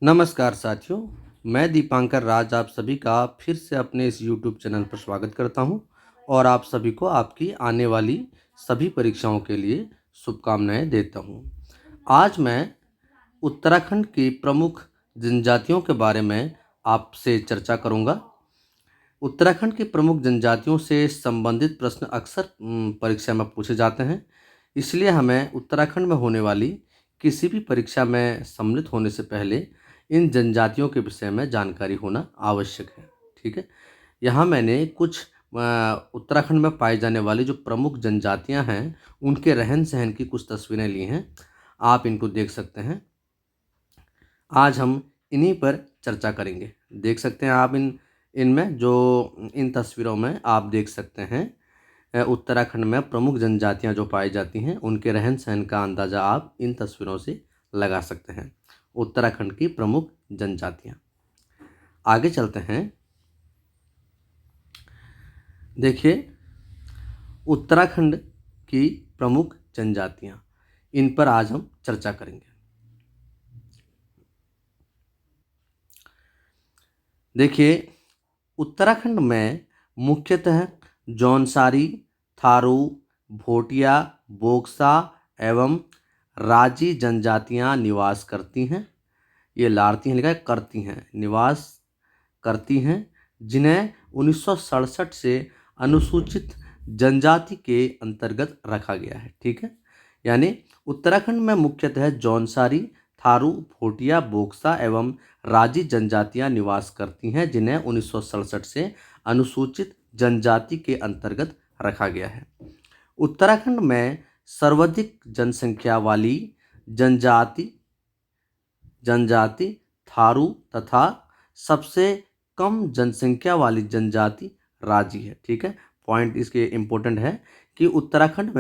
नमस्कार साथियों, मैं दीपांकर राज आप सभी का फिर से अपने इस यूट्यूब चैनल पर स्वागत करता हूं और आप सभी को आपकी आने वाली सभी परीक्षाओं के लिए शुभकामनाएं देता हूं। आज मैं उत्तराखंड की प्रमुख जनजातियों के बारे में आपसे चर्चा करूंगा। उत्तराखंड की प्रमुख जनजातियों से संबंधित प्रश्न अक्सर परीक्षा में पूछे जाते हैं, इसलिए हमें उत्तराखंड में होने वाली किसी भी परीक्षा में सम्मिलित होने से पहले इन जनजातियों के विषय में जानकारी होना आवश्यक है। ठीक है, यहाँ मैंने कुछ उत्तराखंड में पाई जाने वाली जो प्रमुख जनजातियाँ हैं उनके रहन सहन की कुछ तस्वीरें ली हैं, आप इनको देख सकते हैं। आज हम इन्हीं पर चर्चा करेंगे। देख सकते हैं आप इनमें जो इन तस्वीरों में आप देख सकते हैं उत्तराखंड में प्रमुख जनजातियां जो पाई जाती हैं उनके रहन सहन का अंदाज़ा आप इन तस्वीरों से लगा सकते हैं। उत्तराखंड की प्रमुख जनजातियां, आगे चलते हैं। देखिए, उत्तराखंड की प्रमुख जनजातियां, इन पर आज हम चर्चा करेंगे। देखिए, उत्तराखंड में मुख्यतः जौनसारी, थारू, भोटिया, बोक्सा एवं राजी जनजातियां निवास करती हैं। ये लाड़ती हैं, लिखा है करती हैं, निवास करती हैं, जिन्हें 1967 से अनुसूचित जनजाति के अंतर्गत रखा गया है। ठीक है, यानी उत्तराखंड में मुख्यतः जौनसारी, थारू, भोटिया, बोक्सा एवं राजी जनजातियां निवास करती हैं, जिन्हें 1967 से अनुसूचित जनजाति के अंतर्गत रखा गया है। उत्तराखंड में सर्वाधिक जनसंख्या वाली जनजाति जनजाति थारू तथा सबसे कम जनसंख्या वाली जनजाति राजी है। ठीक है, पॉइंट इसके इम्पोर्टेंट है कि उत्तराखंड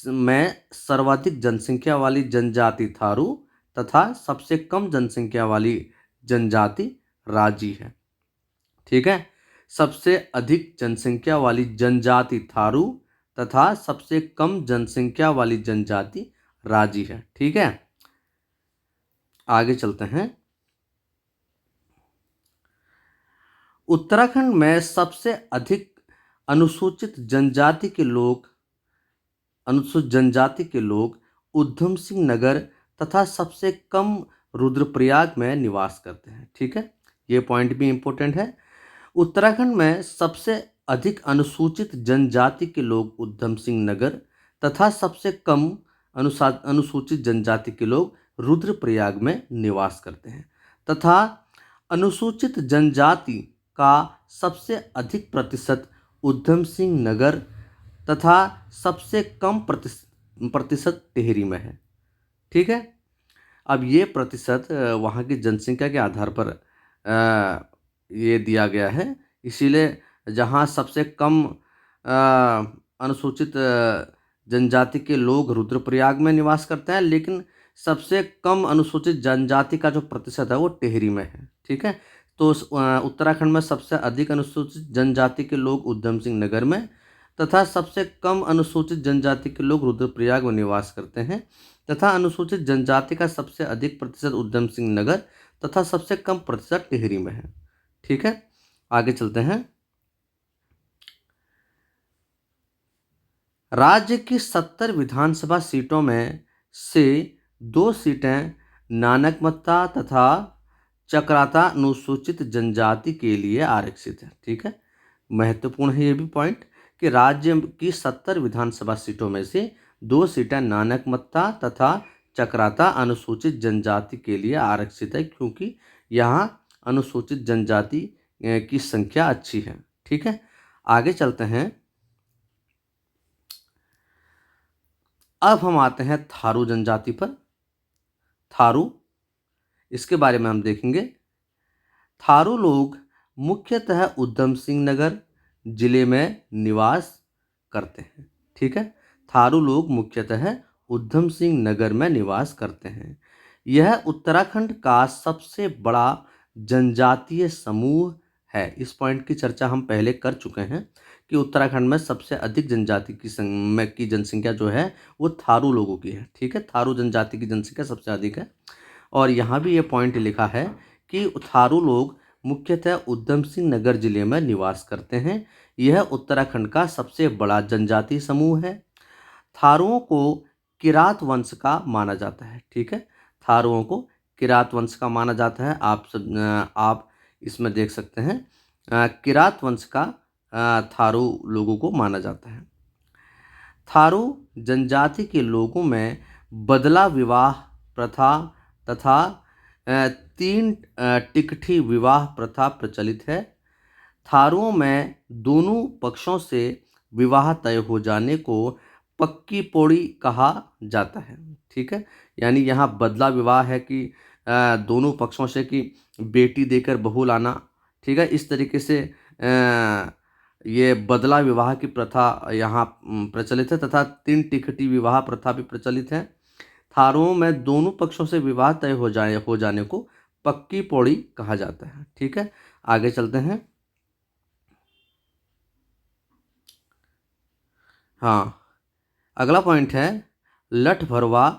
में सर्वाधिक जनसंख्या वाली जनजाति थारू तथा सबसे कम जनसंख्या वाली जनजाति राजी है। ठीक है, सबसे अधिक जनसंख्या वाली जनजाति थारू तथा सबसे कम जनसंख्या वाली जनजाति राजी है। ठीक है, आगे चलते हैं। उत्तराखंड में सबसे अधिक अनुसूचित जनजाति के लोग उधम सिंह नगर तथा सबसे कम रुद्रप्रयाग में निवास करते हैं। ठीक है, ये पॉइंट भी इम्पोर्टेंट है। उत्तराखंड में सबसे अधिक अनुसूचित जनजाति के लोग उधम सिंह नगर तथा सबसे कम अनुसूचित जनजाति के लोग रुद्रप्रयाग में निवास करते हैं तथा अनुसूचित जनजाति का सबसे अधिक प्रतिशत उधम सिंह नगर तथा सबसे कम प्रतिशत टिहरी में है। ठीक है, अब ये प्रतिशत वहाँ की जनसंख्या के आधार पर ये दिया गया है, इसीलिए जहाँ सबसे कम अनुसूचित जनजाति के लोग रुद्रप्रयाग में निवास करते हैं, लेकिन सबसे कम अनुसूचित जनजाति का जो प्रतिशत है वो टिहरी में है। ठीक है, तो उत्तराखंड में सबसे अधिक अनुसूचित जनजाति के लोग उधम सिंह नगर में तथा सबसे कम अनुसूचित जनजाति के लोग रुद्रप्रयाग में निवास करते हैं तथा अनुसूचित जनजाति का सबसे अधिक प्रतिशत उधम सिंह नगर तथा सबसे कम प्रतिशत टिहरी में है। ठीक है, आगे चलते हैं। राज्य की 70 विधानसभा सीटों में से 2 सीटें नानकमत्ता तथा चक्राता अनुसूचित जनजाति के लिए आरक्षित है। ठीक है, महत्वपूर्ण है ये भी पॉइंट कि राज्य की 70 विधानसभा सीटों में से 2 सीटें नानकमत्ता तथा चक्राता अनुसूचित जनजाति के लिए आरक्षित है, क्योंकि यहाँ अनुसूचित जनजाति की संख्या अच्छी है। ठीक है, आगे चलते हैं। अब हम आते हैं थारू जनजाति पर। थारू, इसके बारे में हम देखेंगे। थारू लोग मुख्यतः उधम सिंह नगर जिले में निवास करते हैं। ठीक है, थारू लोग मुख्यतः उधम सिंह नगर में निवास करते हैं। यह उत्तराखंड का सबसे बड़ा जनजातीय समूह है। इस पॉइंट की चर्चा हम पहले कर चुके हैं कि उत्तराखंड में सबसे अधिक जनजाति की जनसंख्या जो है वो थारू लोगों की है। ठीक है, थारू जनजाति की जनसंख्या सबसे अधिक है। और यहाँ भी ये पॉइंट लिखा है कि थारू लोग मुख्यतः उधम सिंह नगर जिले में निवास करते हैं। यह उत्तराखंड का सबसे बड़ा जनजातीय समूह है। थारुओं को किरात वंश का माना जाता है। ठीक है, थारुओं को किरात वंश का माना जाता है। आप इसमें देख सकते हैं किरात वंश का थारू लोगों को माना जाता है। थारू जनजाति के लोगों में बदला विवाह प्रथा तथा तीन टिकठी विवाह प्रथा प्रचलित है। थारुओं में दोनों पक्षों से विवाह तय हो जाने को पक्की पौड़ी कहा जाता है। ठीक है, यानी यहाँ बदला विवाह है कि दोनों पक्षों से कि बेटी देकर बहू लाना। ठीक है, इस तरीके से ये बदला विवाह की प्रथा यहाँ प्रचलित है तथा तीन टिकटी विवाह प्रथा भी प्रचलित है। थारुओं में दोनों पक्षों से विवाह तय हो जाने को पक्की पौड़ी कहा जाता है। ठीक है, आगे चलते हैं। हाँ, अगला पॉइंट है लठ भरवा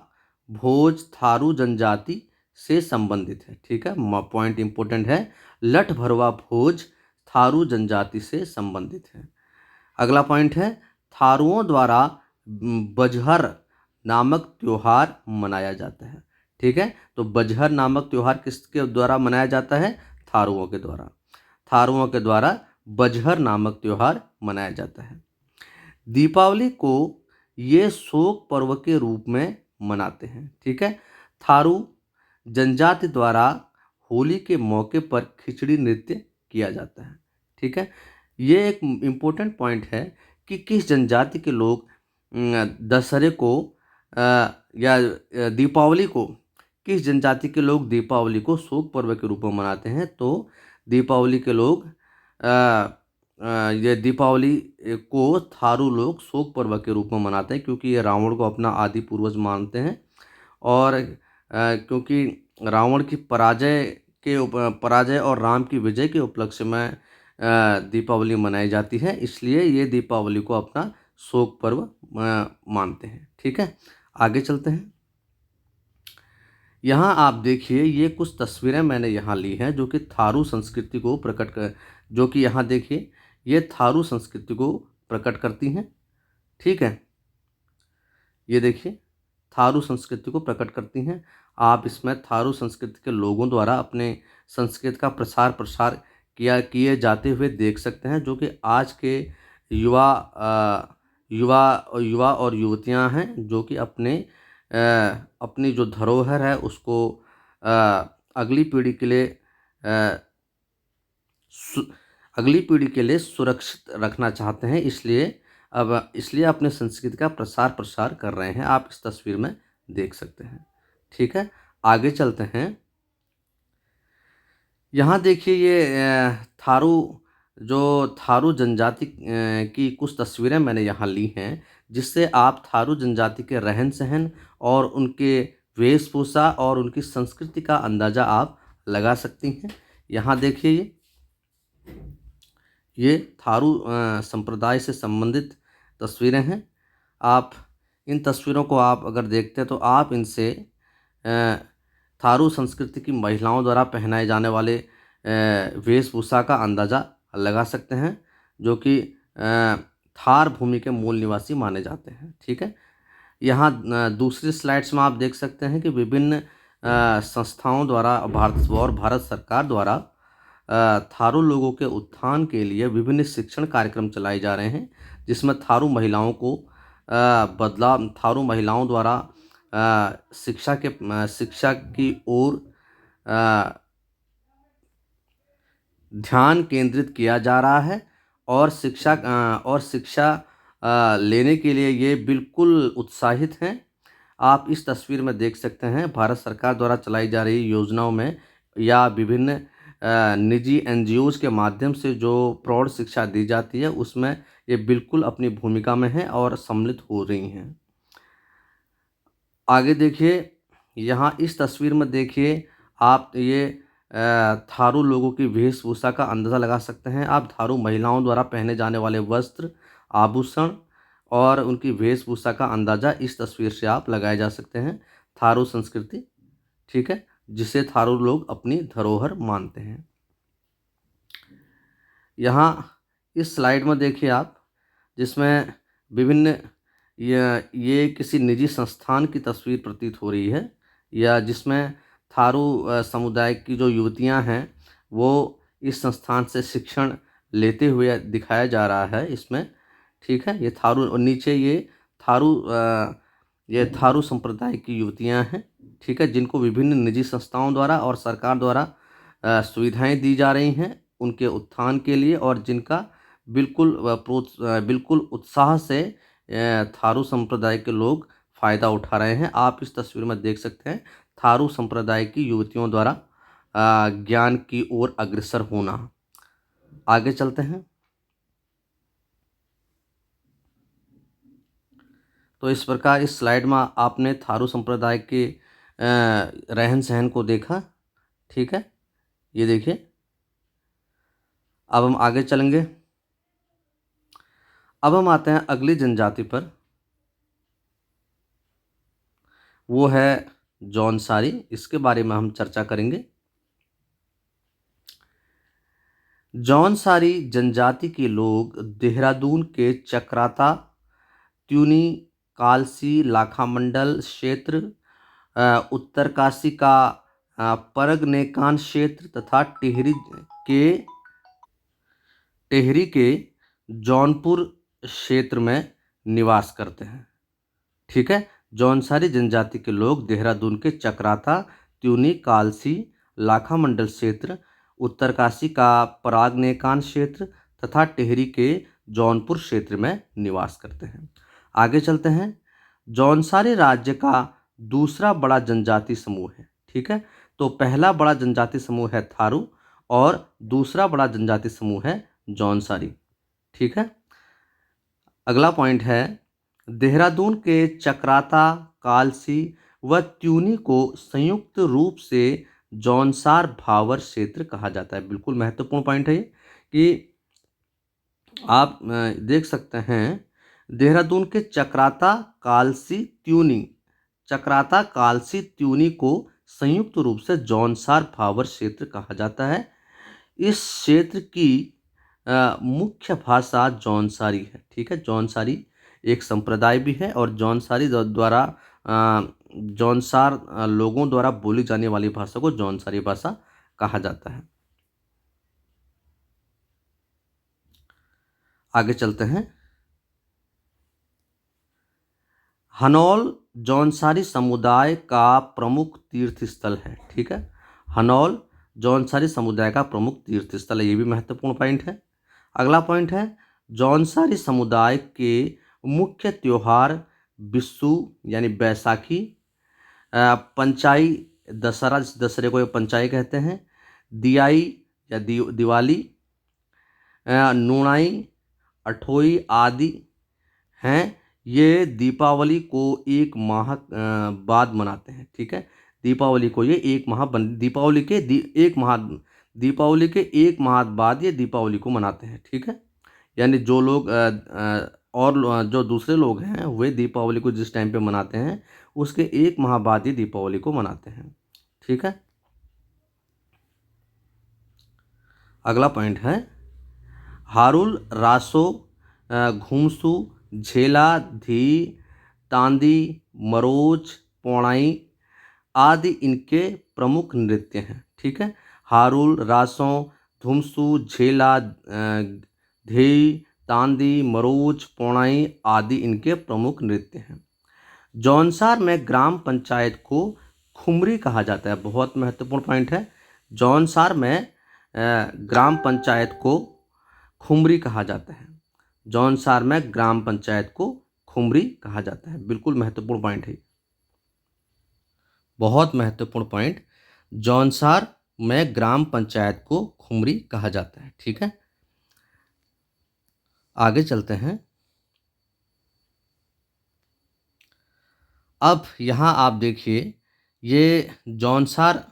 भोज थारू जनजाति से संबंधित है। ठीक है, पॉइंट इंपोर्टेंट है, लठ भरवा भोज थारू जनजाति से संबंधित है। अगला पॉइंट है थारुओं द्वारा बजहर नामक त्योहार मनाया जाता है। ठीक है, तो बजहर नामक त्योहार किसके द्वारा मनाया जाता है? थारुओं के द्वारा। थारुओं के द्वारा बजहर नामक त्योहार मनाया जाता है। दीपावली को ये शोक पर्व के रूप में मनाते हैं। ठीक है, थारू जनजाति द्वारा होली के मौके पर खिचड़ी नृत्य किया जाता है। ठीक है, ये एक इम्पोर्टेंट पॉइंट है कि किस जनजाति के लोग दशहरे को या दीपावली को, किस जनजाति के लोग दीपावली को शोक पर्व के रूप में मनाते हैं। तो दीपावली के लोग ये दीपावली को थारू लोग शोक पर्व के रूप में मनाते हैं, क्योंकि ये रावण को अपना आदि पूर्वज मानते हैं और क्योंकि रावण की पराजय और राम की विजय के उपलक्ष्य में दीपावली मनाई जाती है, इसलिए ये दीपावली को अपना शोक पर्व मानते हैं। ठीक है, आगे चलते हैं। यहाँ आप देखिए, ये कुछ तस्वीरें मैंने यहाँ ली हैं जो कि थारू संस्कृति को प्रकट कर, जो कि यहाँ देखिए ये थारू संस्कृति को प्रकट करती हैं। ठीक है, ये देखिए थारू संस्कृति को प्रकट करती हैं। आप इसमें थारू संस्कृति के लोगों द्वारा अपने संस्कृति का प्रसार किए जाते हुए देख सकते हैं, जो कि आज के युवा और युवतियां हैं, जो कि अपनी जो धरोहर है उसको अगली पीढ़ी के लिए सुरक्षित रखना चाहते हैं। इसलिए अपने संस्कृति का प्रसार कर रहे हैं। आप इस तस्वीर में देख सकते हैं। ठीक है, आगे चलते हैं। यहाँ देखिए ये थारू जनजाति की कुछ तस्वीरें मैंने यहाँ ली हैं, जिससे आप थारू जनजाति के रहन सहन और उनके वेशभूषा और उनकी संस्कृति का अंदाज़ा आप लगा सकती हैं। यहाँ देखिए ये थारू संप्रदाय से संबंधित तस्वीरें हैं। आप इन तस्वीरों को आप अगर देखते हैं तो आप इनसे थारू संस्कृति की महिलाओं द्वारा पहनाए जाने वाले वेशभूषा का अंदाज़ा लगा सकते हैं, जो कि थार भूमि के मूल निवासी माने जाते हैं। ठीक है, यहाँ दूसरी स्लाइड्स में आप देख सकते हैं कि विभिन्न संस्थाओं द्वारा भारत सरकार द्वारा थारू लोगों के उत्थान के लिए विभिन्न शिक्षण कार्यक्रम चलाए जा रहे हैं, जिसमें थारू महिलाओं द्वारा शिक्षा की ओर ध्यान केंद्रित किया जा रहा है और शिक्षा लेने के लिए ये बिल्कुल उत्साहित हैं। आप इस तस्वीर में देख सकते हैं भारत सरकार द्वारा चलाई जा रही योजनाओं में या विभिन्न निजी एनजीओज के माध्यम से जो प्रौढ़ शिक्षा दी जाती है, उसमें ये बिल्कुल अपनी भूमिका में है और सम्मिलित हो रही हैं। आगे देखिए, यहाँ इस तस्वीर में देखिए आप ये थारू लोगों की वेशभूषा का अंदाज़ा लगा सकते हैं। आप थारू महिलाओं द्वारा पहने जाने वाले वस्त्र, आभूषण और उनकी वेशभूषा का अंदाज़ा इस तस्वीर से आप लगाए जा सकते हैं। थारू संस्कृति, ठीक है, जिसे थारू लोग अपनी धरोहर मानते हैं। यहाँ इस स्लाइड में देखिए आप, जिसमें विभिन्न ये किसी निजी संस्थान की तस्वीर प्रतीत हो रही है, या जिसमें थारू समुदाय की जो युवतियां हैं वो इस संस्थान से शिक्षण लेते हुए दिखाया जा रहा है इसमें। ठीक है, ये थारू, और नीचे ये थारू संप्रदाय की युवतियां हैं। ठीक है, जिनको विभिन्न निजी संस्थाओं द्वारा और सरकार द्वारा सुविधाएं दी जा रही हैं उनके उत्थान के लिए, और जिनका बिल्कुल उत्साह से थारू संप्रदाय के लोग फ़ायदा उठा रहे हैं। आप इस तस्वीर में देख सकते हैं थारू संप्रदाय की युवतियों द्वारा ज्ञान की ओर अग्रसर होना। आगे चलते हैं। तो इस प्रकार इस स्लाइड में आपने थारू संप्रदाय के रहन सहन को देखा। ठीक है, ये देखिए। अब हम आगे चलेंगे। अब हम आते हैं अगली जनजाति पर, वो है जौनसारी। इसके बारे में हम चर्चा करेंगे। जौनसारी जनजाति के लोग देहरादून के चक्राता, त्यूनी, कालसी, लाखामंडल क्षेत्र, उत्तरकाशी का परगनेकान क्षेत्र तथा टेहरी के जौनपुर क्षेत्र में निवास करते हैं। ठीक है, जौनसारी जनजाति के लोग देहरादून के चक्राता, त्यूनी, कालसी, लाखामंडल क्षेत्र, उत्तरकाशी का परागनेकान क्षेत्र तथा टेहरी के जौनपुर क्षेत्र में निवास करते हैं। आगे चलते हैं। जौनसारी राज्य का दूसरा बड़ा जनजाति समूह है। ठीक है, तो पहला बड़ा जनजाति समूह है थारू और दूसरा बड़ा जनजाति समूह है जौनसारी। ठीक है, अगला पॉइंट है, देहरादून के चक्राता, कालसी व त्यूनी को संयुक्त रूप से जौनसार भावर क्षेत्र कहा जाता है। बिल्कुल महत्वपूर्ण पॉइंट है ये, कि आप देख सकते हैं देहरादून के चक्राता, कालसी, त्यूनी को संयुक्त रूप से जौनसार भावर क्षेत्र कहा जाता है। इस क्षेत्र की मुख्य भाषा जौनसारी है। ठीक है, जौनसारी एक संप्रदाय भी है और जौनसारी द्वारा जौनसार लोगों द्वारा बोली जाने वाली भाषा को जौनसारी भाषा कहा जाता है। आगे चलते हैं। हनौल जौनसारी समुदाय का प्रमुख तीर्थ स्थल है। ठीक है, हनौल जौनसारी समुदाय का प्रमुख तीर्थ स्थल है, ये भी महत्वपूर्ण पॉइंट है। अगला पॉइंट है, जौनसारी समुदाय के मुख्य त्योहार बिस्सू यानी बैसाखी, पंचाई दशहरा, दशहरे को पंचाई कहते हैं, दियाई या दिवाली, नूणाई, अठोई आदि हैं। ये दीपावली को एक माह बाद मनाते हैं। ठीक है, दीपावली को ये दीपावली के एक माह बाद ये दीपावली को मनाते हैं। ठीक है, यानी जो लोग और जो दूसरे लोग हैं वे दीपावली को जिस टाइम पे मनाते हैं उसके एक माह बाद ही दीपावली को मनाते हैं। ठीक है, अगला पॉइंट है, हारुल, रासो, घुमसू, झेला, धी, तांदी, मरोज, पौड़ाई आदि इनके प्रमुख नृत्य हैं। ठीक है, हारुल, रासों, धुमसू, झेला, धेई, तांदी, मरोज, पौड़ाई आदि इनके प्रमुख नृत्य हैं। जौनसार में ग्राम पंचायत को खुमरी कहा जाता है। बहुत महत्वपूर्ण पॉइंट है, जौनसार में ग्राम पंचायत को खुमरी कहा जाता है। जौनसार में ग्राम पंचायत को खुमरी कहा जाता है। बिल्कुल महत्वपूर्ण पॉइंट है, बहुत महत्वपूर्ण पॉइंट। जौनसार में ग्राम पंचायत को खुमरी कहा जाता है। ठीक है, आगे चलते हैं। अब यहाँ आप देखिए, ये जौनसार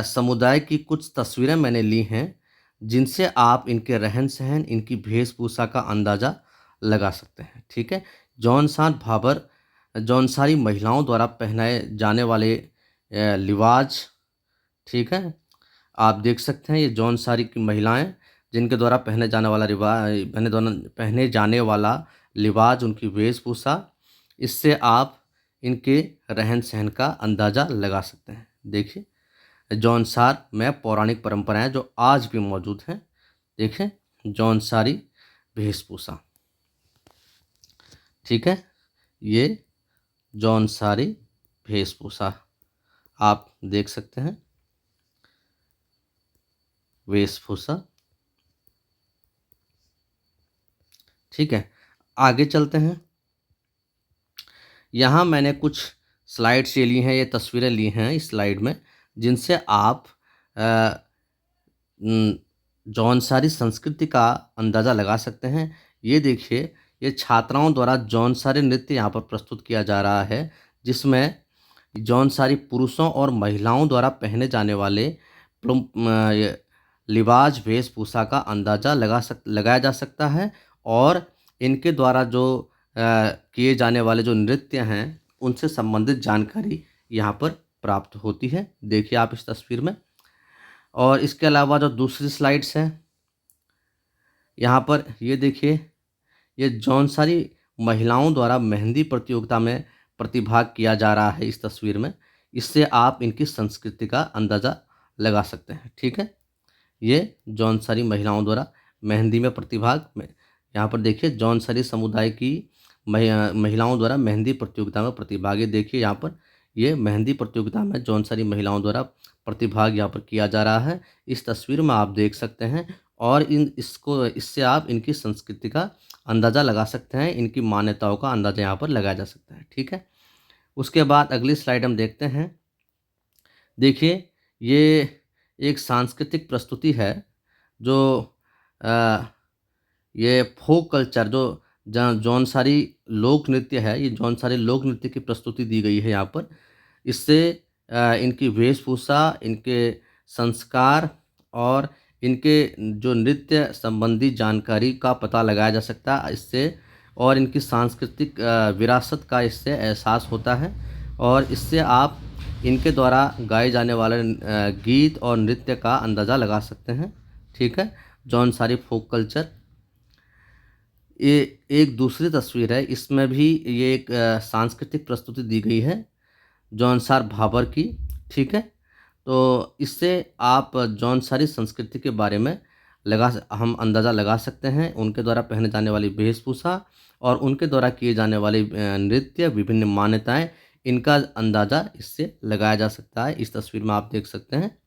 समुदाय की कुछ तस्वीरें मैंने ली हैं जिनसे आप इनके रहन सहन, इनकी वेशभूषा का अंदाज़ा लगा सकते हैं। ठीक है, जौनसार भाबर जौनसारी महिलाओं द्वारा पहनाए जाने वाले लिबास ठीक है। आप देख सकते हैं ये जौनसारी की महिलाएं जिनके द्वारा पहने जाने वाला लिबास, उनकी वेशभूषा, इससे आप इनके रहन सहन का अंदाज़ा लगा सकते हैं। देखिए जौनसार में पौराणिक परंपराएं जो आज भी मौजूद हैं। देखें जौनसारी वेशभूषा, ठीक है, ये जौनसारी वेशभूषा आप देख सकते हैं, वेशभूषा। ठीक है, आगे चलते हैं। यहाँ मैंने कुछ स्लाइड्स ये ली हैं, ये तस्वीरें ली हैं इस स्लाइड में, जिनसे आप जौनसारी संस्कृति का अंदाज़ा लगा सकते हैं। ये देखिए ये छात्राओं द्वारा जौनसारी नृत्य यहाँ पर प्रस्तुत किया जा रहा है, जिसमें जौनसारी पुरुषों और महिलाओं द्वारा पहने जाने वाले ये लिबास वेशभूषा का अंदाज़ा लगाया जा सकता है। और इनके द्वारा जो किए जाने वाले जो नृत्य हैं उनसे संबंधित जानकारी यहाँ पर प्राप्त होती है। देखिए आप इस तस्वीर में। और इसके अलावा जो दूसरी स्लाइड्स हैं यहाँ पर ये देखिए, ये जौनसारी महिलाओं द्वारा मेहंदी प्रतियोगिता में प्रतिभाग किया जा रहा है इस तस्वीर में। इससे आप इनकी संस्कृति का अंदाज़ा लगा सकते हैं। ठीक है, ये जौनसारी महिलाओं द्वारा मेहंदी में प्रतिभाग में, यहाँ पर देखिए जौनसारी समुदाय की महिलाओं द्वारा मेहंदी प्रतियोगिता में प्रतिभाग। ये देखिए यहाँ पर ये मेहंदी प्रतियोगिता में जौनसारी महिलाओं द्वारा प्रतिभाग यहाँ पर किया जा रहा है, इस तस्वीर में आप देख सकते हैं। और इससे आप इनकी संस्कृति का अंदाज़ा लगा सकते हैं, इनकी मान्यताओं का अंदाज़ा यहाँ पर लगाया जा सकता है। ठीक है, उसके बाद अगली स्लाइड हम देखते हैं। देखिए ये एक सांस्कृतिक प्रस्तुति है जो ये फोक कल्चर जो जौनसारी लोक नृत्य है, ये जौनसारी लोक नृत्य की प्रस्तुति दी गई है यहाँ पर। इससे इनकी वेशभूषा, इनके संस्कार और इनके जो नृत्य संबंधी जानकारी का पता लगाया जा सकता है इससे, और इनकी सांस्कृतिक विरासत का इससे एहसास होता है। और इससे आप इनके द्वारा गाए जाने वाले गीत और नृत्य का अंदाज़ा लगा सकते हैं। ठीक है, जौनसारी फोक कल्चर। ये एक दूसरी तस्वीर है, इसमें भी ये एक सांस्कृतिक प्रस्तुति दी गई है जौनसार भाबर की। ठीक है, तो इससे आप जौनसारी संस्कृति के बारे में हम अंदाज़ा लगा सकते हैं, उनके द्वारा पहने जाने वाली वेशभूषा और उनके द्वारा किए जाने वाले नृत्य, विभिन्न मान्यताएं, इनका अंदाज़ा इससे लगाया जा सकता है। इस तस्वीर में आप देख सकते हैं।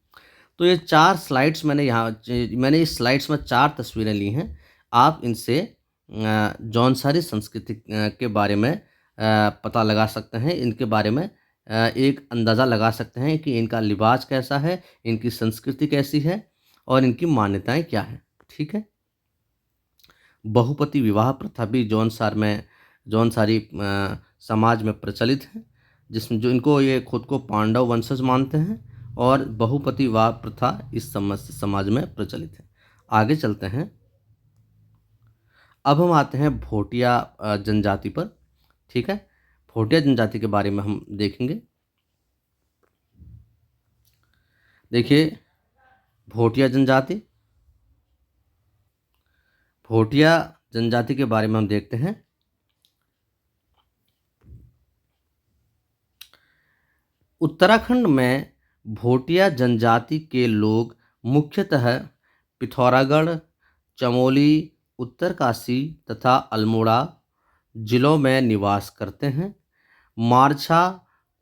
तो ये 4 स्लाइड्स मैंने इस स्लाइड्स में 4 तस्वीरें ली हैं। आप इनसे जौनसारी संस्कृति के बारे में पता लगा सकते हैं, इनके बारे में एक अंदाज़ा लगा सकते हैं कि इनका लिबास कैसा है, इनकी संस्कृति कैसी है और इनकी मान्यताएं क्या हैं। ठीक है, बहुपति विवाह प्रथा भी जौनसारी समाज में प्रचलित है, जिसमें जो इनको ये खुद को पांडव वंशज मानते हैं और बहुपति विवाह प्रथा इस समाज में प्रचलित है। आगे चलते हैं। अब हम आते हैं भोटिया जनजाति पर। ठीक है, भोटिया जनजाति के बारे में हम देखेंगे। देखिए भोटिया जनजाति के बारे में हम देखते हैं। उत्तराखंड में भोटिया जनजाति के लोग मुख्यतः पिथौरागढ़, चमोली, उत्तरकाशी तथा अल्मोड़ा जिलों में निवास करते हैं। मारछा,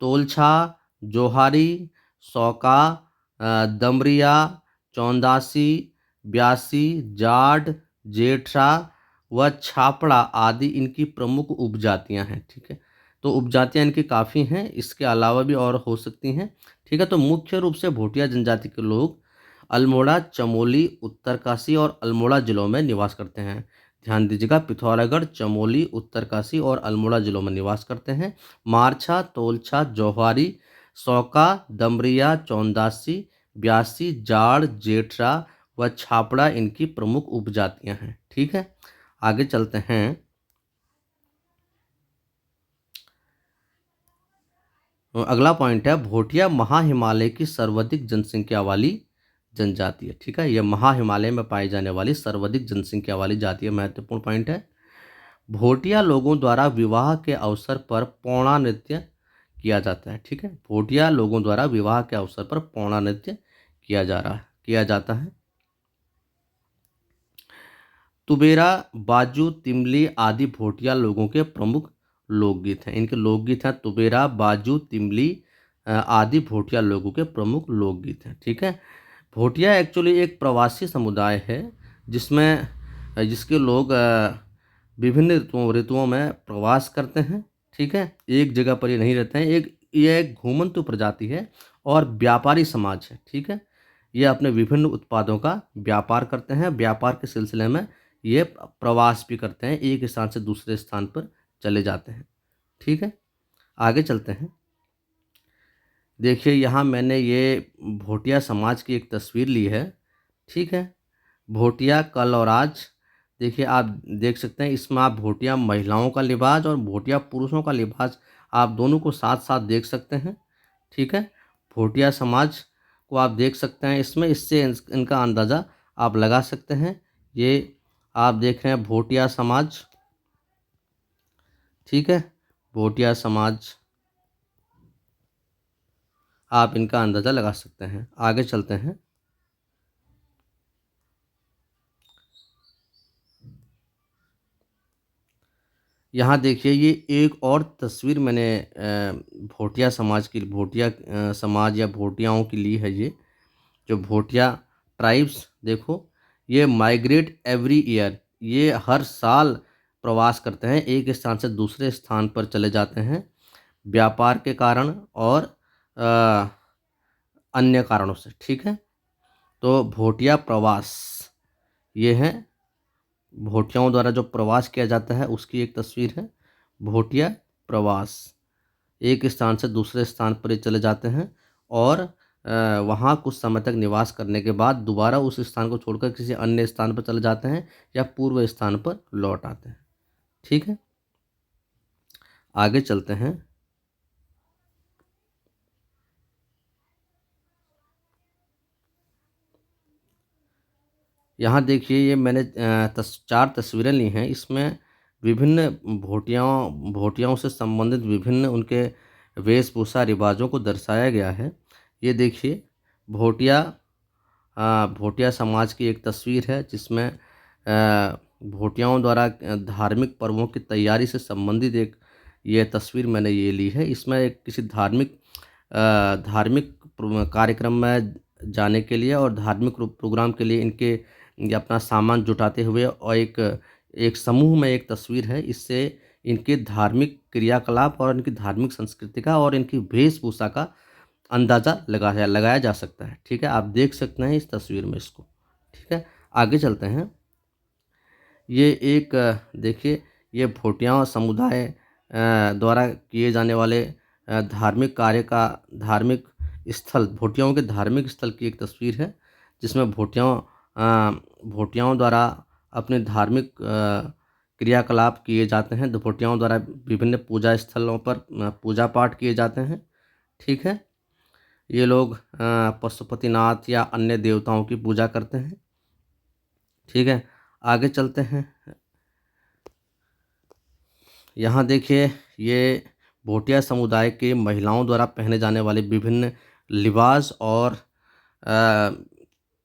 तोलछा, जोहारी, सौका, दमरिया, चौंदासी, ब्यासी, जाट, जेठरा व छापड़ा आदि इनकी प्रमुख उपजातियां हैं। ठीक है, तो उपजातियां इनकी काफ़ी हैं, इसके अलावा भी और हो सकती हैं। ठीक है, तो मुख्य रूप से भोटिया जनजाति के लोग अल्मोड़ा, चमोली, उत्तरकाशी और अल्मोड़ा जिलों में निवास करते हैं। ध्यान दीजिएगा, पिथौरागढ़, चमोली, उत्तरकाशी और अल्मोड़ा जिलों में निवास करते हैं। मारछा, तोलछा, जौहरी, सौका, दमरिया, चौंदासी, ब्यासी, जाड़, जेठरा व छापड़ा इनकी प्रमुख उपजातियां हैं। ठीक है, आगे चलते हैं। अगला पॉइंट है, भोटिया महाहिमालय की सर्वाधिक जनसंख्या वाली जनजाति है। ठीक है, यह महाहिमालय में पाई जाने वाली सर्वाधिक जनसंख्या वाली जाति है। महत्वपूर्ण पॉइंट है। भोटिया लोगों द्वारा विवाह के अवसर पर पौड़ा नृत्य किया जाता है। ठीक है, भोटिया लोगों द्वारा विवाह के अवसर पर पौड़ा नृत्य किया जाता है। तुबेरा, बाजू, तिमली आदि भोटिया लोगों के प्रमुख लोकगीत हैं। इनके लोकगीत हैं तुबेरा, बाजू, तिमली आदि भोटिया लोगों के प्रमुख लोकगीत हैं। ठीक है, भोटिया एक्चुअली एक प्रवासी समुदाय है जिसमें जिसके लोग विभिन्न ऋतुओं में प्रवास करते हैं। ठीक है, एक जगह पर ये नहीं रहते हैं। ये एक घूमंतु प्रजाति है और व्यापारी समाज है। ठीक है, ये अपने विभिन्न उत्पादों का व्यापार करते हैं। व्यापार के सिलसिले में ये प्रवास भी करते हैं, एक स्थान से दूसरे स्थान पर चले जाते हैं। ठीक है, आगे चलते हैं। देखिए, यहाँ मैंने ये भोटिया समाज की एक तस्वीर ली है। ठीक है, भोटिया कल और आज। देखिए, आप देख सकते हैं इसमें आप भोटिया महिलाओं का लिबास और भोटिया पुरुषों का लिबास आप दोनों को साथ साथ देख सकते हैं। ठीक है, भोटिया समाज को आप देख सकते हैं इसमें, इससे इनका अंदाज़ा आप लगा सकते हैं। ये आप देख रहे हैं भोटिया समाज। ठीक है, भोटिया समाज, आप इनका अंदाज़ा लगा सकते हैं। आगे चलते हैं। यहाँ देखिए, ये एक और तस्वीर मैंने भोटिया समाज की, भोटिया समाज या भोटियाओं की ली है। ये जो भोटिया ट्राइब्स, देखो, ये माइग्रेट एवरी ईयर, ये हर साल प्रवास करते हैं, एक स्थान से दूसरे स्थान पर चले जाते हैं व्यापार के कारण और अ, अन्य कारणों से। ठीक है, तो भोटिया प्रवास ये है, भोटियाओं द्वारा जो प्रवास किया जाता है उसकी एक तस्वीर है। भोटिया प्रवास, एक स्थान से दूसरे स्थान पर ये चले जाते हैं और वहाँ कुछ समय तक निवास करने के बाद दोबारा उस स्थान को छोड़कर किसी अन्य स्थान पर चले जाते हैं या पूर्व स्थान पर लौट आते हैं। ठीक है, आगे चलते हैं। यहाँ देखिए, ये मैंने 4 तस्वीरें ली हैं। इसमें विभिन्न भोटियाओं से संबंधित विभिन्न उनके वेशभूषा रिवाजों को दर्शाया गया है। ये देखिए, भोटिया भोटिया समाज की एक तस्वीर है जिसमें भोटियाओं द्वारा धार्मिक पर्वों की तैयारी से संबंधित एक ये तस्वीर मैंने ये ली है। इसमें एक किसी धार्मिक कार्यक्रम में जाने के लिए और धार्मिक प्रोग्राम के लिए इनके ये अपना सामान जुटाते हुए और एक समूह में एक तस्वीर है। इससे इनके धार्मिक क्रियाकलाप और इनकी धार्मिक संस्कृति का और इनकी वेशभूषा का अंदाज़ा लगाया जा सकता है। ठीक है, आप देख सकते हैं इस तस्वीर में इसको। ठीक है, आगे चलते हैं। ये एक देखिए, ये भोटिया समुदाय द्वारा किए जाने वाले धार्मिक कार्य का धार्मिक स्थल, भोटियाओं के धार्मिक स्थल की एक तस्वीर है जिसमें भोटियाओं द्वारा अपने धार्मिक क्रियाकलाप किए जाते हैं। तो भोटियाओं द्वारा विभिन्न पूजा स्थलों पर पूजा पाठ किए जाते हैं। ठीक है, ये लोग पशुपतिनाथ या अन्य देवताओं की पूजा करते हैं। ठीक है, आगे चलते हैं। यहाँ देखिए, ये भोटिया समुदाय के महिलाओं द्वारा पहने जाने वाले विभिन्न लिबास और अ,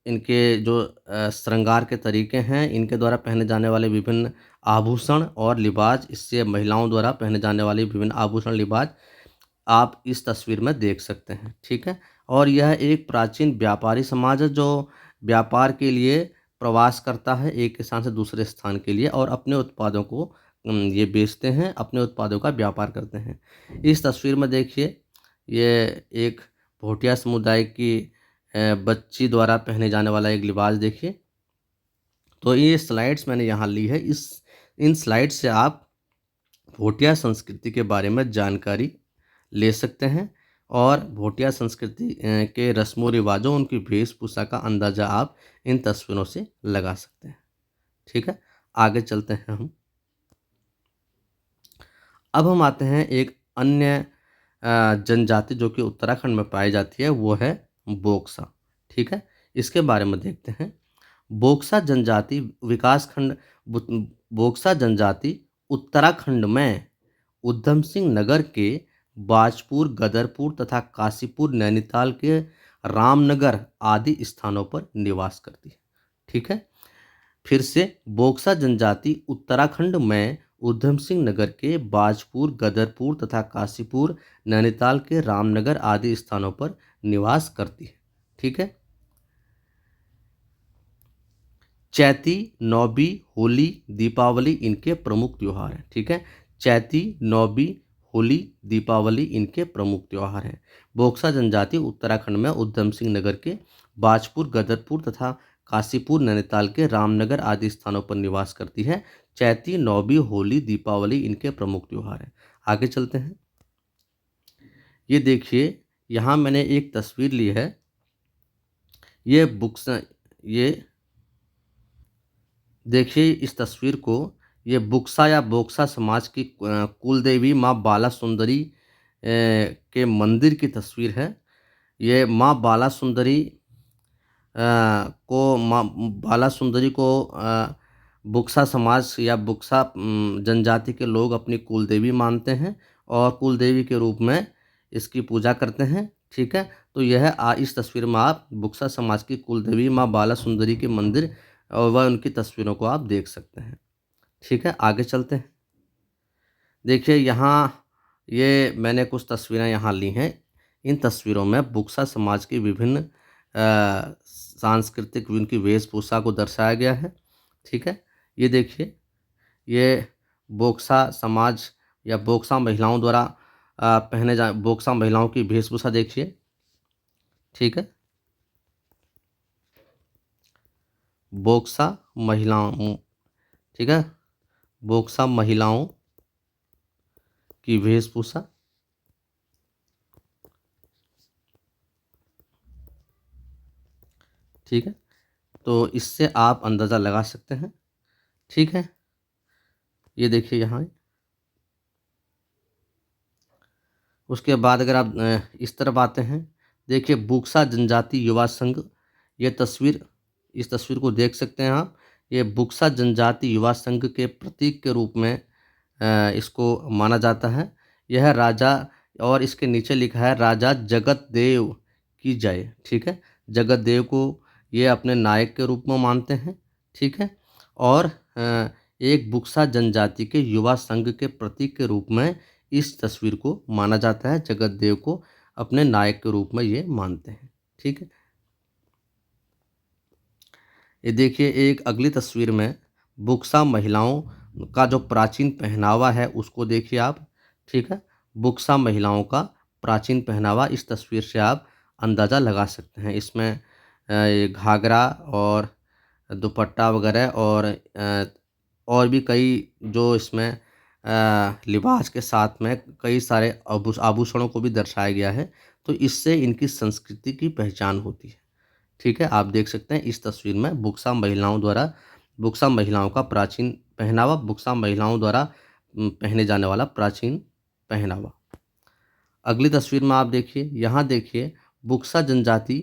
इनके जो श्रृंगार के तरीके हैं, इनके द्वारा पहने जाने वाले विभिन्न आभूषण और लिबास, इससे महिलाओं द्वारा पहने जाने वाले विभिन्न आभूषण लिबास आप इस तस्वीर में देख सकते हैं। ठीक है, और यह एक प्राचीन व्यापारी समाज है जो व्यापार के लिए प्रवास करता है एक स्थान से दूसरे स्थान के लिए और अपने उत्पादों को ये बेचते हैं, अपने उत्पादों का व्यापार करते हैं। इस तस्वीर में देखिए, ये एक भोटिया समुदाय की बच्ची द्वारा पहने जाने वाला एक लिबास देखिए। तो ये स्लाइड्स मैंने यहाँ ली है। इन स्लाइड से आप भोटिया संस्कृति के बारे में जानकारी ले सकते हैं और भोटिया संस्कृति के रस्मों रिवाजों, उनकी वेशभूषा का अंदाज़ा आप इन तस्वीरों से लगा सकते हैं। ठीक है, आगे चलते हैं हम। अब हम आते हैं एक अन्य जनजाति जो कि उत्तराखंड में पाई जाती है वो है बोक्सा। ठीक है, इसके बारे में देखते हैं। बोक्सा जनजाति विकासखंड बोक्सा जनजाति उत्तराखंड में उधम सिंह नगर के बाजपुर, गदरपुर तथा काशीपुर, नैनीताल के रामनगर आदि स्थानों पर निवास करती है। ठीक है, फिर से बोक्सा जनजाति उत्तराखंड में उधम सिंह नगर के बाजपुर, गदरपुर तथा काशीपुर, नैनीताल के रामनगर आदि स्थानों पर निवास करती है। ठीक है, चैती, नौबी, होली, दीपावली इनके प्रमुख त्योहार हैं। ठीक है, चैती, नौबी, होली, दीपावली इनके प्रमुख त्योहार हैं। बोक्सा जनजाति उत्तराखंड में उधम सिंह नगर के बाजपुर, गदरपुर तथा काशीपुर, नैनीताल के रामनगर आदि स्थानों पर निवास करती है। चैती, नौबी, होली, दीपावली इनके प्रमुख त्योहार हैं। आगे चलते हैं। ये देखिए, यहाँ मैंने एक तस्वीर ली है। ये बुक्स ये देखिए इस तस्वीर को। ये बुक्सा या बोक्सा समाज की कुल देवी माँ बाला सुंदरी के मंदिर की तस्वीर है। ये माँ बाला सुंदरी माँ बाला सुंदरी को बुक्सा समाज या बुक्सा जनजाति के लोग अपनी कुल देवी मानते हैं और कुल देवी के रूप में इसकी पूजा करते हैं। ठीक है, तो यह इस तस्वीर में आप बुक्सा समाज की कुल देवी माँ बाला सुंदरी के मंदिर और वह उनकी तस्वीरों को आप देख सकते हैं। ठीक है, आगे चलते हैं। देखिए यहाँ ये मैंने कुछ तस्वीरें यहाँ ली हैं। इन तस्वीरों में बुक्सा समाज की विभिन्न सांस्कृतिक उनकी वेशभूषा को दर्शाया गया है। ठीक है, ये देखिए, ये बोक्सा समाज या बोक्सा महिलाओं द्वारा बोक्सा महिलाओं की वेशभूषा देखिए। ठीक है, बोक्सा महिलाओं, ठीक है, बोक्सा महिलाओं की वेशभूषा। ठीक है, तो इससे आप अंदाज़ा लगा सकते हैं। ठीक है, ये देखिए यहाँ। उसके बाद अगर आप इस तरफ आते हैं, देखिए बुक्सा जनजाति युवा संघ। ये तस्वीर, इस तस्वीर को देख सकते हैं आप। ये बुक्सा जनजाति युवा संघ के प्रतीक के रूप में इसको माना जाता है। यह राजा, और इसके नीचे लिखा है राजा जगत देव की जय। ठीक है, जगत देव को ये अपने नायक के रूप में मानते हैं। ठीक है, और एक बुक्सा जनजाति के युवा संघ के प्रतीक के रूप में इस तस्वीर को माना जाता है। जगत देव को अपने नायक के रूप में ये मानते हैं। ठीक है, ये देखिए एक अगली तस्वीर में बुक्सा महिलाओं का जो प्राचीन पहनावा है उसको देखिए आप। ठीक है, बुक्सा महिलाओं का प्राचीन पहनावा, इस तस्वीर से आप अंदाज़ा लगा सकते हैं। इसमें ये घाघरा और दुपट्टा वगैरह और भी कई जो इसमें लिबास के साथ में कई सारे आभूषणों को भी दर्शाया गया है। तो इससे इनकी संस्कृति की पहचान होती है। ठीक है, आप देख सकते हैं इस तस्वीर में बुक्सा महिलाओं का प्राचीन पहनावा, बुक्सा महिलाओं द्वारा पहने जाने वाला प्राचीन पहनावा। अगली तस्वीर में आप देखिए, यहाँ देखिए बुक्सा जनजाति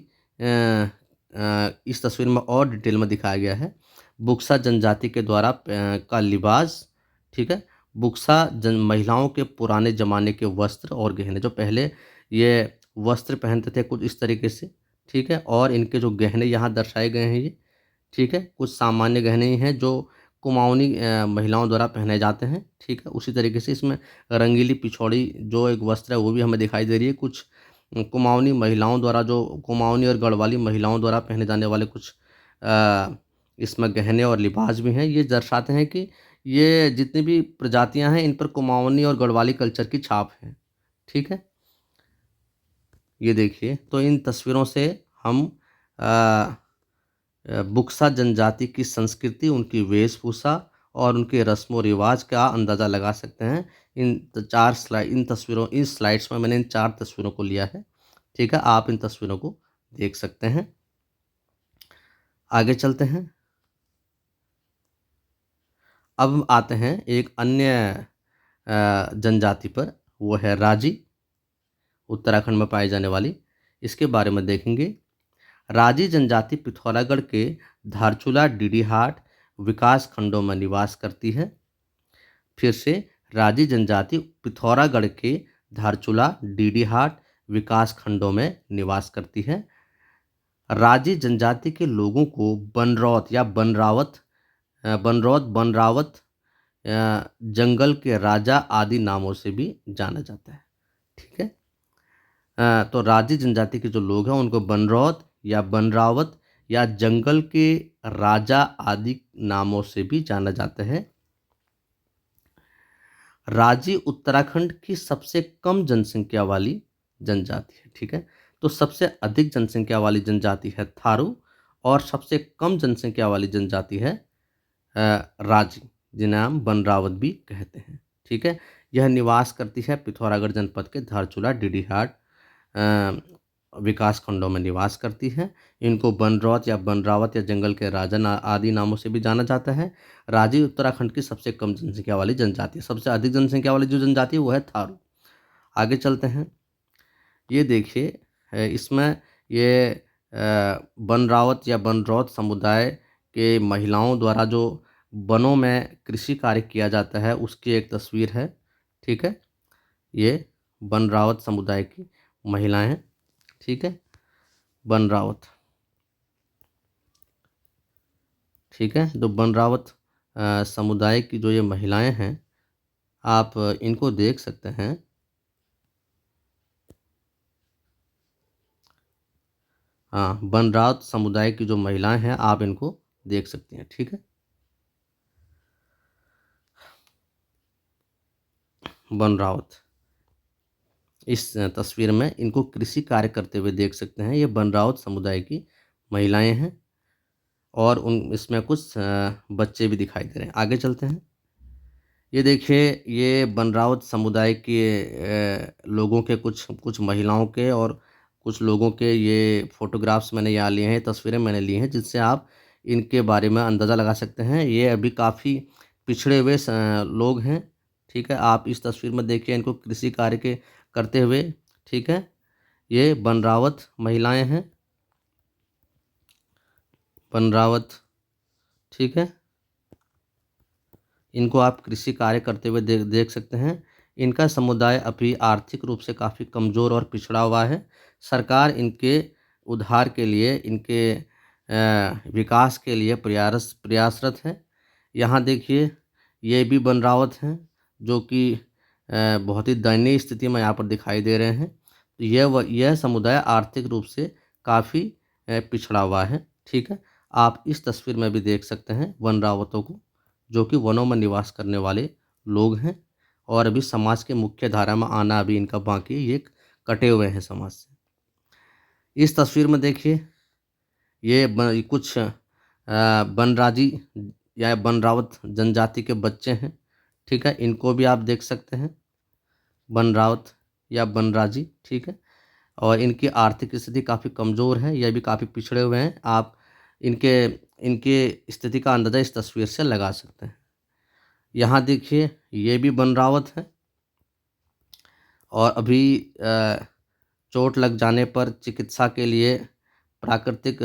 इस तस्वीर में और डिटेल में दिखाया गया है। बुक्सा जनजाति के द्वारा का लिबास। ठीक है, बुक्सा महिलाओं के पुराने ज़माने के वस्त्र और गहने, जो पहले ये वस्त्र पहनते थे कुछ इस तरीके से। ठीक है, और इनके जो गहने यहाँ दर्शाए गए हैं ये। ठीक है, कुछ सामान्य गहने ही हैं जो कुमाऊनी महिलाओं द्वारा पहने जाते हैं। ठीक है, उसी तरीके से इसमें रंगीली पिछौड़ी जो एक वस्त्र है वो भी हमें दिखाई दे रही है। कुछ कुमाऊनी महिलाओं द्वारा, जो कुमाऊनी और गढ़वाली महिलाओं द्वारा पहने जाने वाले कुछ इसमें गहने और लिबास भी हैं। ये दर्शाते हैं कि ये जितनी भी प्रजातियां हैं इन पर कुमाऊनी और गढ़वाली कल्चर की छाप है। ठीक है, ये देखिए, तो इन तस्वीरों से हम बुक्सा जनजाति की संस्कृति, उनकी वेशभूषा और उनके रस्म व रिवाज का अंदाज़ा लगा सकते हैं। इन स्लाइड्स में मैंने इन 4 तस्वीरों को लिया है। ठीक है, आप इन तस्वीरों को देख सकते हैं। आगे चलते हैं। अब आते हैं एक अन्य जनजाति पर, वो है राजी। उत्तराखंड में पाई जाने वाली, इसके बारे में देखेंगे। राजी जनजाति पिथौरागढ़ के धारचूला, डीडीहाट विकास खंडों में निवास करती है। फिर से, राजी जनजाति पिथौरागढ़ के धारचूला, डीडीहाट विकास खंडों में निवास करती है। राजी जनजाति के लोगों को बनरौत या बनरावत जंगल के राजा आदि नामों से भी जाना जाता है। ठीक है। तो राजी जनजाति के जो लोग हैं उनको बनरौत या बनरावत या जंगल के राजा आदि नामों से भी जाना जाता है। राजी उत्तराखंड की सबसे कम जनसंख्या वाली जनजाति है। ठीक है। तो सबसे अधिक जनसंख्या वाली जनजाति है थारू और सबसे कम जनसंख्या वाली जनजाति है राजी, जिन्हें हम बनरावत भी कहते हैं। ठीक है। यह निवास करती है पिथौरागढ़ जनपद के धारचूला, डीडीहाट विकास खंडों में निवास करती है। इनको बनरौत या बनरावत या जंगल के राजा आदि नामों से भी जाना जाता है। राजी उत्तराखंड की सबसे कम जनसंख्या वाली जनजाति है। सबसे अधिक जनसंख्या वाली जो जनजाति है वो है थारू। आगे चलते हैं। ये देखिए, इसमें ये बनरावत या बनरौत समुदाय के महिलाओं द्वारा जो वनों में कृषि कार्य किया जाता है उसकी एक तस्वीर है। ठीक है। ये बनरावत समुदाय की महिलाएं हैं। ठीक है। बनरावत, ठीक है। तो बनरावत समुदाय की जो ये महिलाएं हैं, आप इनको देख सकते हैं। हाँ, बनरावत समुदाय की जो महिलाएं हैं आप इनको देख सकती हैं। ठीक है। बनरावत, इस तस्वीर में इनको कृषि कार्य करते हुए देख सकते हैं। ये बनरावत समुदाय की महिलाएं हैं और इसमें कुछ बच्चे भी दिखाई दे रहे हैं। आगे चलते हैं। ये देखिए, ये बनरावत समुदाय के लोगों के कुछ महिलाओं के और कुछ लोगों के ये फोटोग्राफ्स मैंने यहाँ लिए हैं, तस्वीरें मैंने ली हैं, जिससे आप इनके बारे में अंदाज़ा लगा सकते हैं। ये अभी काफ़ी पिछड़े हुए लोग हैं। ठीक है। आप इस तस्वीर में देखिए इनको कृषि कार्य के करते हुए। ठीक है। ये बनरावत महिलाएं हैं। बनरावत, ठीक है। इनको आप कृषि कार्य करते हुए देख सकते हैं। इनका समुदाय अभी आर्थिक रूप से काफ़ी कमज़ोर और पिछड़ा हुआ है। सरकार इनके उद्धार के लिए, इनके विकास के लिए प्रयासरत है। यहाँ देखिए, ये भी बनरावत हैं जो कि बहुत ही दयनीय स्थिति में यहाँ पर दिखाई दे रहे हैं। तो यह समुदाय आर्थिक रूप से काफ़ी पिछड़ा हुआ है। ठीक है। आप इस तस्वीर में भी देख सकते हैं बनरावतों को, जो कि वनों में निवास करने वाले लोग हैं और अभी समाज के मुख्य धारा में आना अभी इनका बाकी, ये कटे हुए हैं समाज से। इस तस्वीर में देखिए, ये कुछ बनराजी या बनरावत जनजाति के बच्चे हैं। ठीक है। इनको भी आप देख सकते हैं, बनरावत या बनराजी। ठीक है। और इनकी आर्थिक स्थिति काफ़ी कमज़ोर है, यह भी काफ़ी पिछड़े हुए हैं। आप इनके इनके स्थिति का अंदाज़ा इस तस्वीर से लगा सकते हैं। यहाँ देखिए, ये भी बनरावत है और अभी चोट लग जाने पर चिकित्सा के लिए प्राकृतिक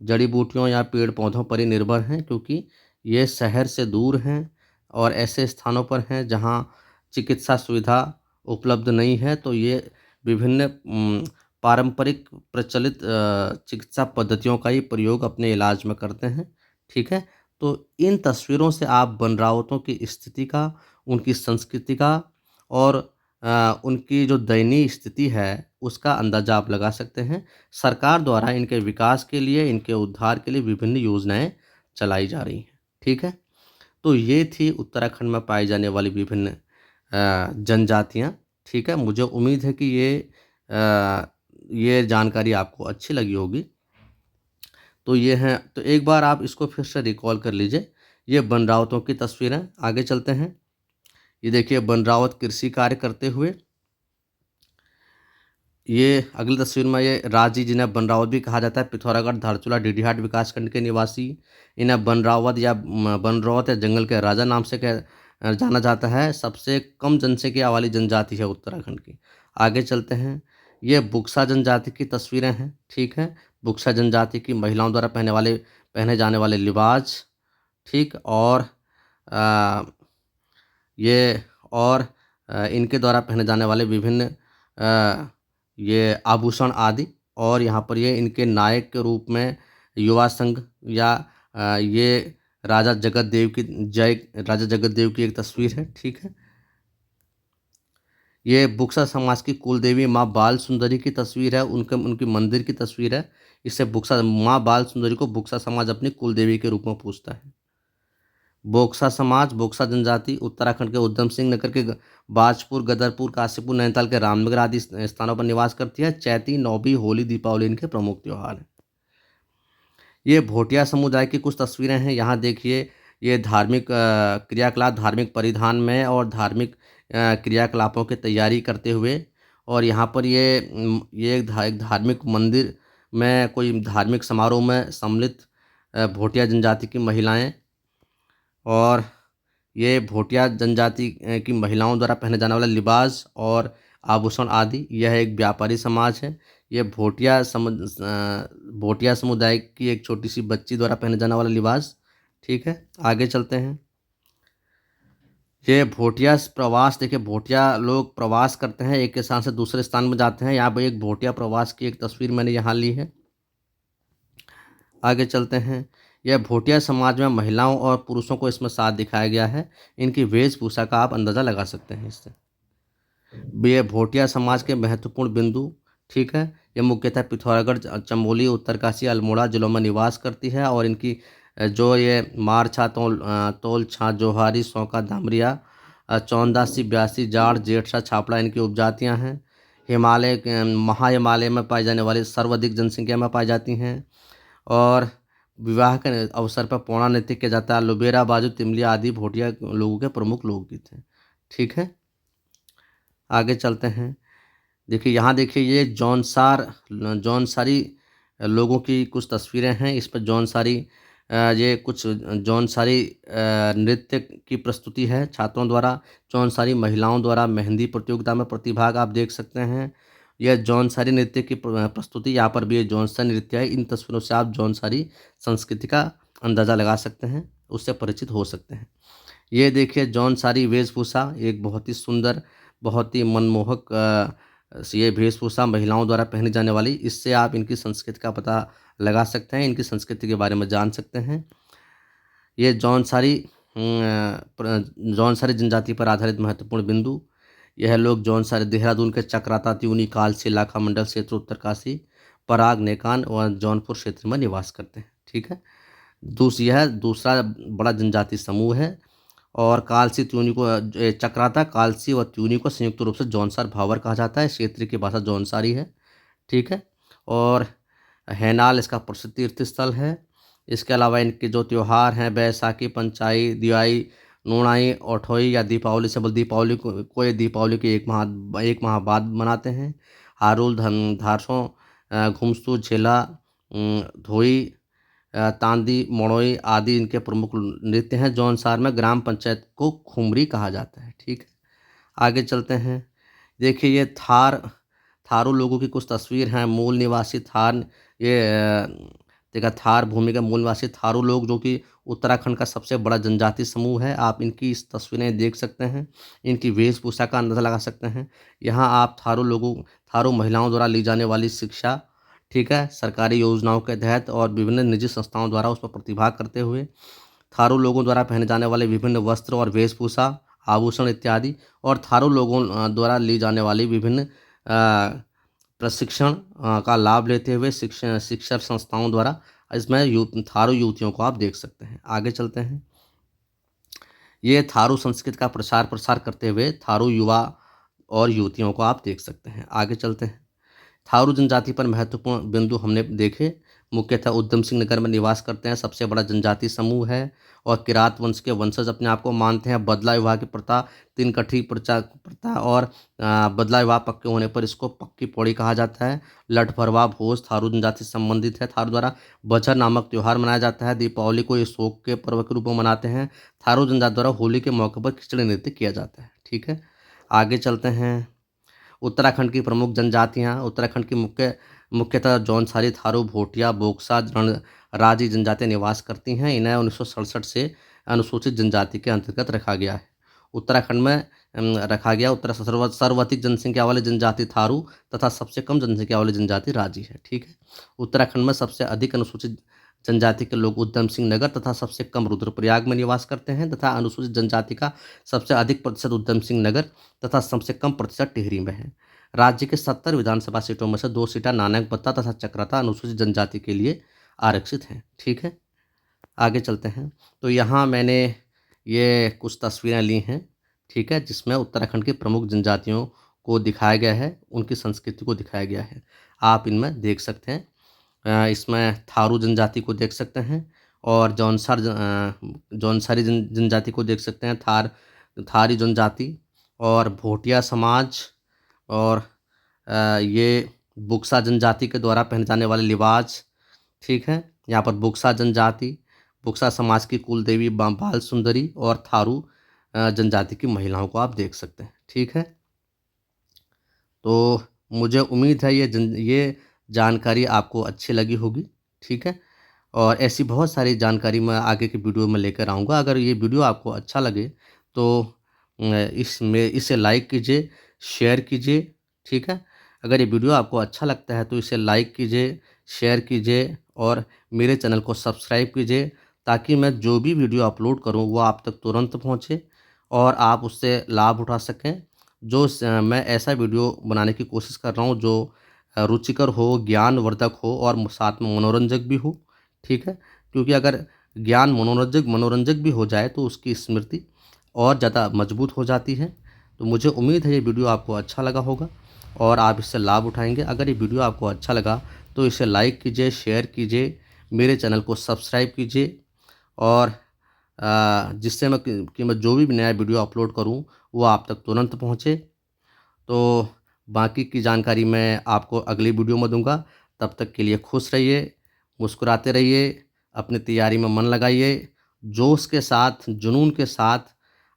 जड़ी बूटियों या पेड़ पौधों पर ही निर्भर हैं, क्योंकि ये शहर से दूर हैं और ऐसे स्थानों पर हैं जहाँ चिकित्सा सुविधा उपलब्ध नहीं है। तो ये विभिन्न पारंपरिक प्रचलित चिकित्सा पद्धतियों का ही प्रयोग अपने इलाज में करते हैं। ठीक है। तो इन तस्वीरों से आप बनरावतों की स्थिति का, उनकी संस्कृति का और उनकी जो दयनीय स्थिति है उसका अंदाजा आप लगा सकते हैं। सरकार द्वारा इनके विकास के लिए, इनके उद्धार के लिए विभिन्न योजनाएं चलाई जा रही हैं। ठीक है। तो ये थी उत्तराखंड में पाई जाने वाली विभिन्न जनजातियाँ। ठीक है। मुझे उम्मीद है कि ये जानकारी आपको अच्छी लगी होगी। तो ये हैं, तो एक बार आप इसको फिर से रिकॉल कर लीजिए। ये बनरावतों की तस्वीरें। आगे चलते हैं। ये देखिए, बनरावत कृषि कार्य करते हुए। ये अगली तस्वीर में ये राजी, जिन्हें बनरावत भी कहा जाता है, पिथौरागढ़, धारचूला, डीडीहाट विकासखंड के निवासी। इन्हें बनरावत या बनरौत या जंगल के राजा नाम से जाना जाता है। सबसे कम जनसंख्या वाली जनजाति है उत्तराखंड की। आगे चलते हैं। ये बुक्सा जनजाति की तस्वीरें हैं, ठीक है। बुक्सा जनजाति की महिलाओं द्वारा पहने जाने वाले लिबास, ठीक। और अ, ये और इनके द्वारा पहने जाने वाले विभिन्न ये आभूषण आदि। और यहाँ पर ये इनके नायक के रूप में युवा संघ या ये राजा जगत देव की एक तस्वीर है, ठीक है। ये बुक्सा समाज की कुल देवी माँ बाल सुंदरी की तस्वीर है, उनकी मंदिर की तस्वीर है। इससे बुक्सा माँ बाल सुंदरी को बुक्सा समाज अपनी कुल देवी के रूप में पूजता है। बोक्सा समाज, बोक्सा जनजाति उत्तराखंड के उधम सिंह नगर के बाजपुर, गदरपुर, काशीपुर, नैनीताल के रामनगर आदि स्थानों पर निवास करती है। चैती, नौबी, होली, दीपावली इनके प्रमुख त्योहार हैं। ये भोटिया समुदाय की कुछ तस्वीरें हैं। यहाँ देखिए, ये धार्मिक क्रियाकलाप, धार्मिक परिधान में और धार्मिक क्रियाकलापों की तैयारी करते हुए। और यहाँ पर ये एक धार्मिक मंदिर में कोई धार्मिक समारोह में सम्मिलित भोटिया जनजाति की महिलाएं। और ये भोटिया जनजाति की महिलाओं द्वारा पहने जाने वाला लिबास और आभूषण आदि, यह एक व्यापारी समाज है। ये भोटिया समुदाय की एक छोटी सी बच्ची द्वारा पहने जाने वाला लिबास, ठीक है। आगे चलते हैं। ये भोटिया प्रवास, देखिए भोटिया लोग प्रवास करते हैं, एक स्थान से दूसरे स्थान में जाते हैं। यहाँ पर एक भोटिया प्रवास की एक तस्वीर मैंने यहाँ ली है। आगे चलते हैं। यह भोटिया समाज में महिलाओं और पुरुषों को इसमें साथ दिखाया गया है। इनकी वेशभूषा का आप अंदाज़ा लगा सकते हैं इससे। ये भोटिया समाज के महत्वपूर्ण बिंदु, ठीक है। ये मुख्यतः पिथौरागढ़, चमोली, उत्तरकाशी, अल्मोड़ा जिलों में निवास करती है। और इनकी जो ये मारछा, तोल छा, जोहारी, सौका, दामरिया, चौंदासी, ब्यासी, जाड़, जेठसा, छापड़ा इनकी उपजातियाँ हैं। महा हिमालय में पाई जाने वाली सर्वाधिक जनसंख्या में पाई जाती हैं। और विवाह के अवसर पर पौना नृत्य किया जाता है। लुबेरा, बाजू, तिमली आदि भोटिया लोगों के प्रमुख लोकगीत हैं, ठीक है। आगे चलते हैं। देखिए यहाँ देखिए, ये जौनसारी लोगों की कुछ तस्वीरें हैं। इस पर ये कुछ जौनसारी नृत्य की प्रस्तुति है छात्रों द्वारा। जौनसारी महिलाओं द्वारा मेहंदी प्रतियोगिता में प्रतिभाग आप देख सकते हैं। यह जौनसारी नृत्य की प्रस्तुति, यहाँ पर भी ये जौनसारी नृत्य है। इन तस्वीरों से आप जौनसारी संस्कृति का अंदाज़ा लगा सकते हैं, उससे परिचित हो सकते हैं। ये देखिए जौनसारी वेशभूषा, एक बहुत ही सुंदर, बहुत ही मनमोहक ये वेशभूषा महिलाओं द्वारा पहनी जाने वाली। इससे आप इनकी संस्कृति का पता लगा सकते हैं, इनकी संस्कृति के बारे में जान सकते हैं। ये जौनसारी जनजाति पर आधारित महत्वपूर्ण बिंदु। यह लोग जौनसारी देहरादून के चक्राता, त्यूनी, कालसी, लाखा मंडल क्षेत्र, उत्तरकाशी, पराग, नेकान और जौनपुर क्षेत्र में निवास करते हैं, ठीक है। यह दूसरा बड़ा जनजाति समूह है। और कालसी, त्यूनी को चक्राता, कालसी और त्यूनी को संयुक्त रूप से जौनसार भावर कहा जाता है। क्षेत्र की भाषा जौनसारी है, ठीक है। और हैनाल इसका प्रसिद्ध तीर्थ स्थल है। इसके अलावा इनके जो त्यौहार हैं, बैसाखी, पंचाई, दिवाई, नूणाई, ओठोई या दीपावली से ये दीपावली के एक माह बाद मनाते हैं। हारुल, धारसों, घुमसू, झेला, धोई, तांदी, मड़ोई आदि इनके प्रमुख नृत्य हैं। जौनसार में ग्राम पंचायत को खुमरी कहा जाता है, ठीक है। आगे चलते हैं। देखिए ये थारू लोगों की कुछ तस्वीर हैं। मूल निवासी थार भूमि के मूल निवासी थारू लोग, जो कि उत्तराखंड का सबसे बड़ा जनजाति समूह है। आप इनकी इस तस्वीरें देख सकते हैं, इनकी वेशभूषा का अंदाज़ा लगा सकते हैं। यहाँ आप थारू महिलाओं द्वारा ली जाने वाली शिक्षा, ठीक है, सरकारी योजनाओं के तहत और विभिन्न निजी संस्थाओं द्वारा उस पर प्रतिभाग करते हुए थारू लोगों द्वारा पहने जाने वाले विभिन्न वस्त्र और वेशभूषा, आभूषण इत्यादि, और थारू लोगों द्वारा ली जाने वाली विभिन्न प्रशिक्षण का लाभ लेते हुए शिक्षण संस्थाओं द्वारा इसमें थारू युवतियों को आप देख सकते हैं। आगे चलते हैं। ये थारू संस्कृति का प्रसार प्रसार करते हुए थारू युवा और युवतियों को आप देख सकते हैं। आगे चलते हैं। थारू जनजाति पर महत्वपूर्ण बिंदु हमने देखे। मुख्यतः उधम सिंह नगर में निवास करते हैं, सबसे बड़ा जनजाति समूह है और किरात वंश के वंशज अपने आप को मानते हैं। बदला विवाह की प्रथा, तीन कठी प्रथा और बदला विवाह पक्के होने पर इसको पक्की पौड़ी कहा जाता है। लठ भरवा भोज थारू जनजाति से संबंधित है। थारू द्वारा बछर नामक त्यौहार मनाया जाता है। दीपावली को ये शोक के पर्व के रूप में मनाते हैं। थारू जनजाति द्वारा होली के मौके पर खिचड़ी नृत्य किया जाता है। ठीक है, आगे चलते हैं। उत्तराखंड की प्रमुख जनजातियाँ। उत्तराखंड की मुख्यतः जौनसारी, थारू, भोटिया, बोक्सा, राजी जनजातियाँ निवास करती हैं। इन्हें 1967 से अनुसूचित जनजाति के अंतर्गत रखा गया है। उत्तराखंड में रखा गया। सर्वाधिक जनसंख्या वाली जनजाति थारू तथा सबसे कम जनसंख्या वाली जनजाति राजी है। ठीक है, उत्तराखंड में सबसे अधिक अनुसूचित जनजाति के लोग उधम सिंह नगर तथा सबसे कम रुद्रप्रयाग में निवास करते हैं तथा अनुसूचित जनजाति का सबसे अधिक प्रतिशत उधम सिंह नगर तथा सबसे कम प्रतिशत टिहरी में है। राज्य के 70 विधानसभा सीटों में से 2 सीटें नानकबत्ता तथा चक्राता अनुसूचित जनजाति के लिए आरक्षित हैं। ठीक है, आगे चलते हैं। तो यहाँ मैंने ये कुछ तस्वीरें ली हैं, ठीक है, जिसमें उत्तराखंड की प्रमुख जनजातियों को दिखाया गया है, उनकी संस्कृति को दिखाया गया है। आप इनमें देख सकते हैं। इसमें थारू जनजाति को देख सकते हैं और जौनसारी जनजाति को देख सकते हैं, थारी जनजाति और भोटिया समाज और ये बुक्सा जनजाति के द्वारा पहने जाने वाले लिबास। ठीक है, यहाँ पर बुक्सा जनजाति, बुक्सा समाज की कुल देवी बाल सुंदरी और थारू जनजाति की महिलाओं को आप देख सकते हैं। ठीक है, तो मुझे उम्मीद है ये जानकारी आपको अच्छी लगी होगी। ठीक है, और ऐसी बहुत सारी जानकारी मैं आगे की वीडियो में लेकर आऊँगा। अगर ये वीडियो आपको अच्छा लगे तो इसे लाइक कीजिए, शेयर कीजिए। ठीक है, अगर ये वीडियो आपको अच्छा लगता है तो इसे लाइक कीजिए, शेयर कीजिए और मेरे चैनल को सब्सक्राइब कीजिए ताकि मैं जो भी वीडियो अपलोड करूं वो आप तक तुरंत पहुंचे और आप उससे लाभ उठा सकें। मैं ऐसा वीडियो बनाने की कोशिश कर रहा हूं जो रुचिकर हो, ज्ञानवर्धक हो और साथ में मनोरंजक भी हो। ठीक है, क्योंकि अगर ज्ञान मनोरंजक भी हो जाए तो उसकी स्मृति और ज़्यादा मजबूत हो जाती है। तो मुझे उम्मीद है ये वीडियो आपको अच्छा लगा होगा और आप इससे लाभ उठाएंगे। अगर ये वीडियो आपको अच्छा लगा तो इसे लाइक कीजिए, शेयर कीजिए, मेरे चैनल को सब्सक्राइब कीजिए और जिससे मैं जो भी नया वीडियो अपलोड करूं वो आप तक तुरंत पहुंचे। तो बाकी की जानकारी मैं आपको अगली वीडियो में दूंगा। तब तक के लिए खुश रहिए, मुस्कुराते रहिए, अपनी तैयारी में मन लगाइए, जोश के साथ, जुनून के साथ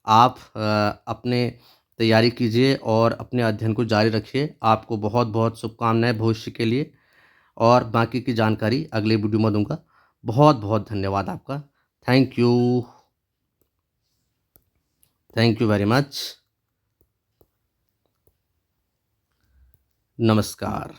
आप अपने तैयारी कीजिए और अपने अध्ययन को जारी रखिए। आपको बहुत बहुत शुभकामनाएं भविष्य के लिए और बाकी की जानकारी अगले वीडियो में दूंगा। बहुत बहुत धन्यवाद आपका। Thank you, thank you very much. नमस्कार।